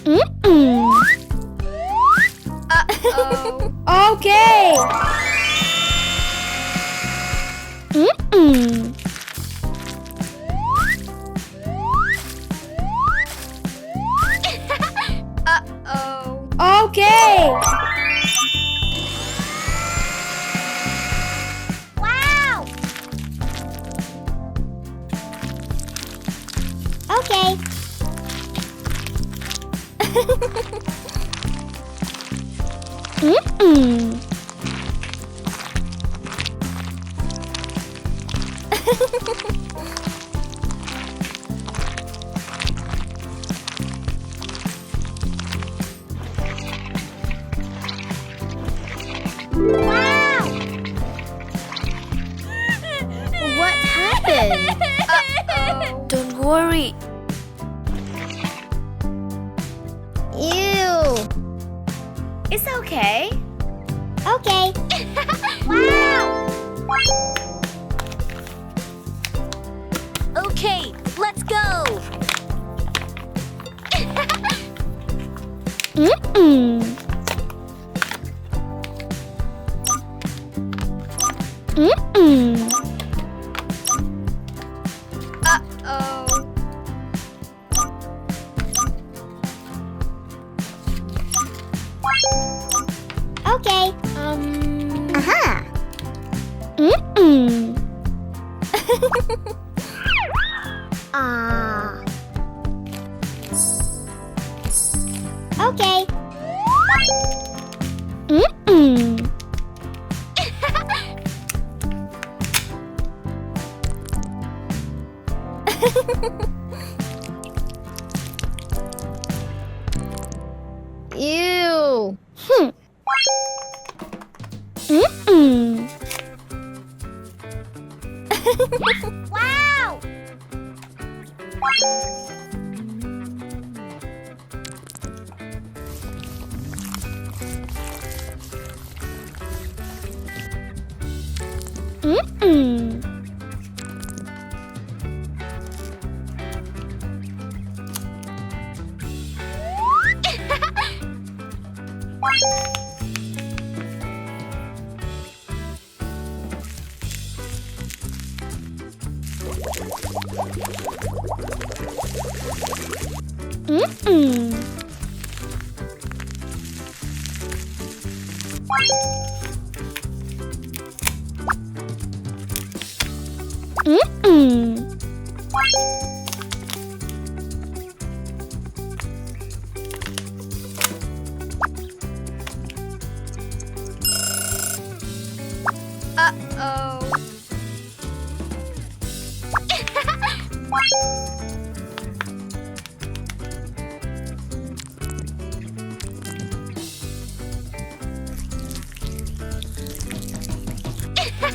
Mm-mm. Okay. Mm-mm. Okay. Wow! Okay. Mm-mm. Wow! What happened? Don't worry. Ew! It's okay. Okay. Wow! Okay, let's go. Mm-mm. Mm-mm. Okay. Aha! Mm-mm. Ah. Okay. Mm-mm. Ew! Mm-mm. Wow! Mm-mm. Mm-mm. Mm-mm.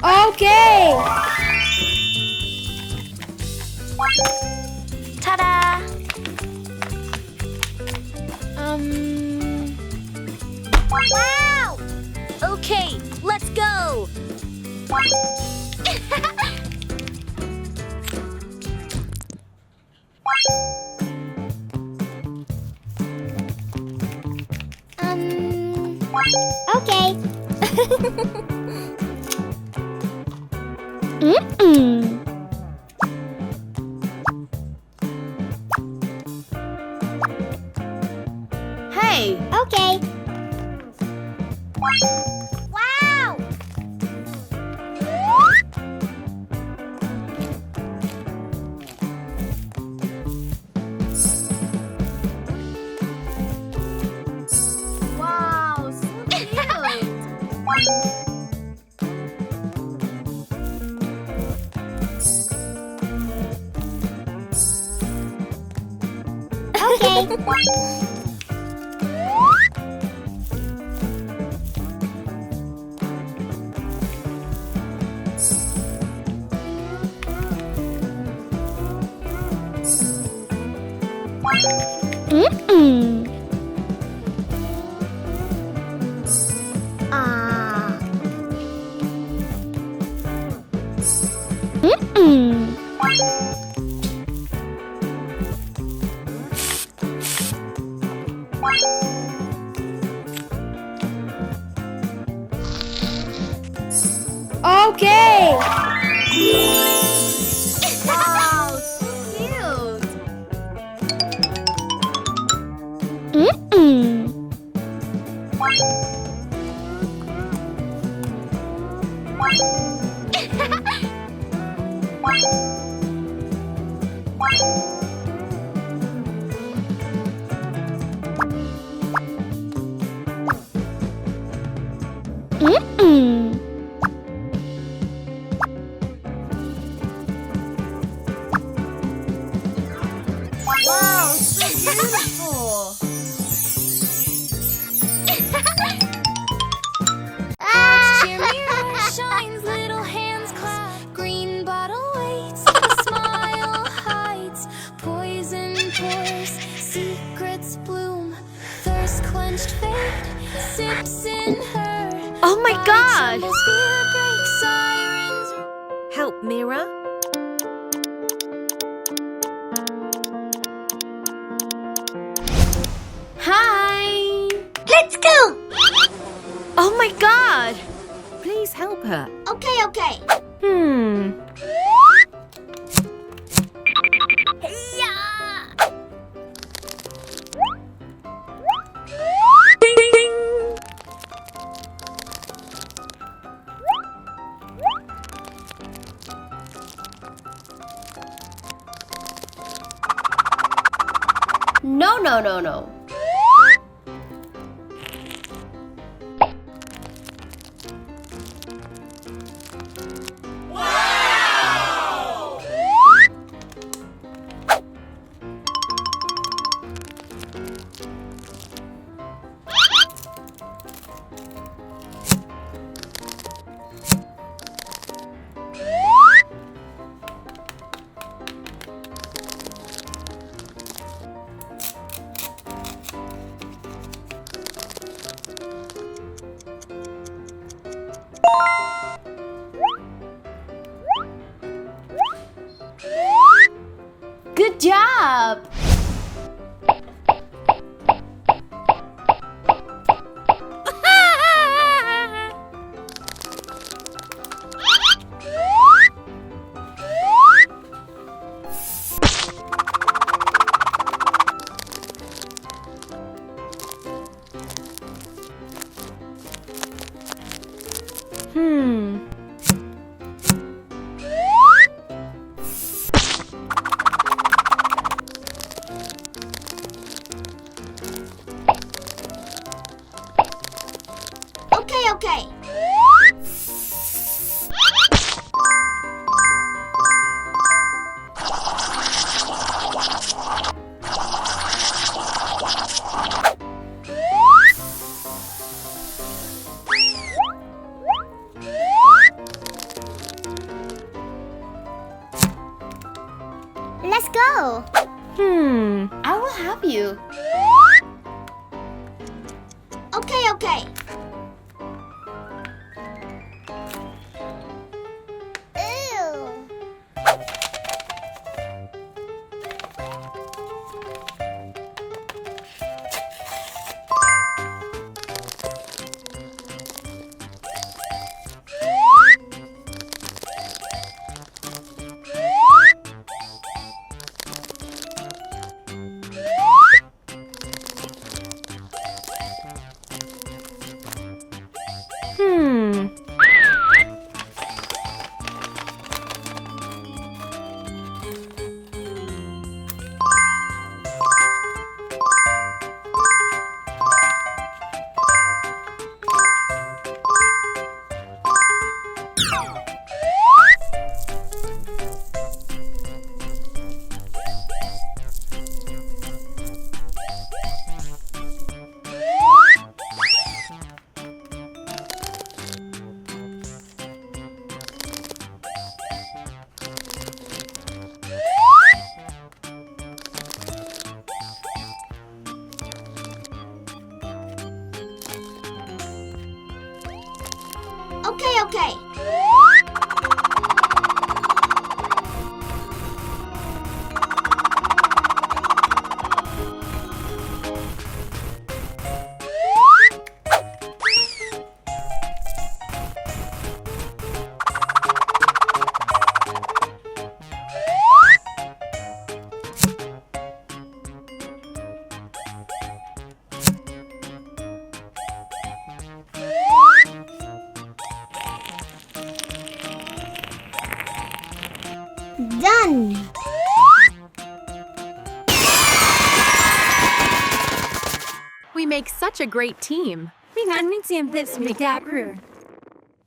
Okay. Ta-da. Wow! Okay, let's go. Okay. Mm-mm. Hey. Okay. Wow! Wow, so cute. Okay. Mm-mm. Ah. Mm-mm. Okay. Wow, so cute. Wow, so beautiful. Ah! Your mirror shines, little hands clap. Green bottle waits, a smile hides. Poison pours, secrets bloom. Thirst quenched fate, sips in her. Oh my Body God. trembles, fear breaks, sirens. Help, Mira. Hi. Let's go. Oh my God. Please help her. Okay, okay. No, no, no, no. Good job. Okay, okay. Let's go. I will help you. Okay, okay. Ew. Okay, okay. We make such a great team.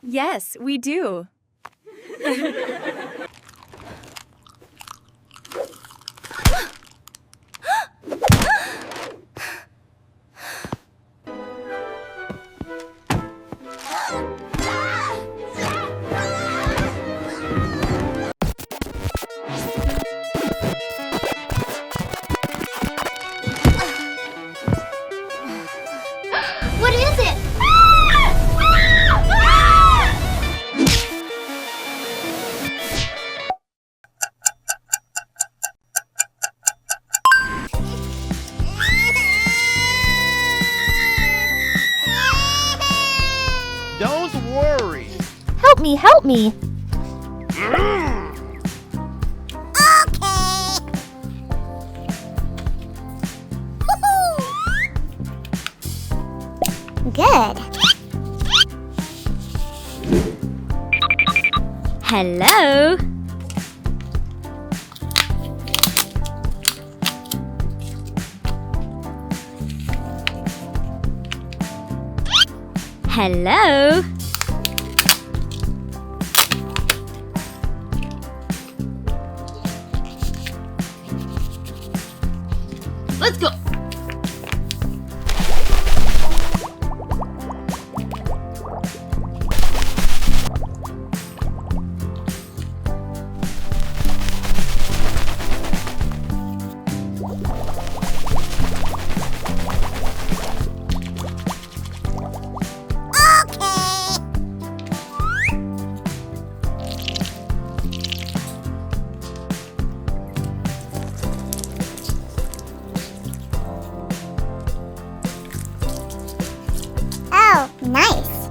Yes, we do. What is it? Don't worry. Help me, help me. Good. Hello. Hello. Let's go. Oh, nice.